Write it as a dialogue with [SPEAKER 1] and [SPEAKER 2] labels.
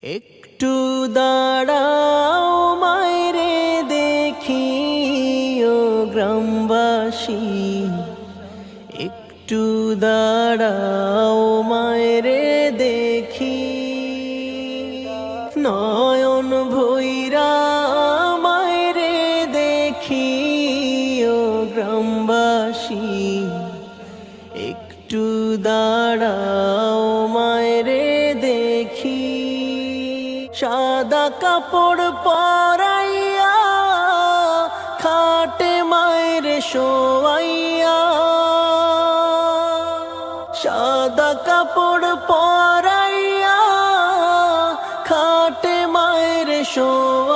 [SPEAKER 1] একটু দাঁড়াও মায়রে দেখি ও গ্রামবাসী, একটু দাঁড়াও মায়রে দেখি, নয়ন ভৈরা মায়রে দেখি ও গ্রামবাসী, একটু দাঁড়াও মায়রে দেখি। সাদা কাপড় পরাইয়া খাটে মায়ের শোয়াইয়া, সাদা কাপড় পরাইয়া খাটে মায়ের শোয়াইয়া,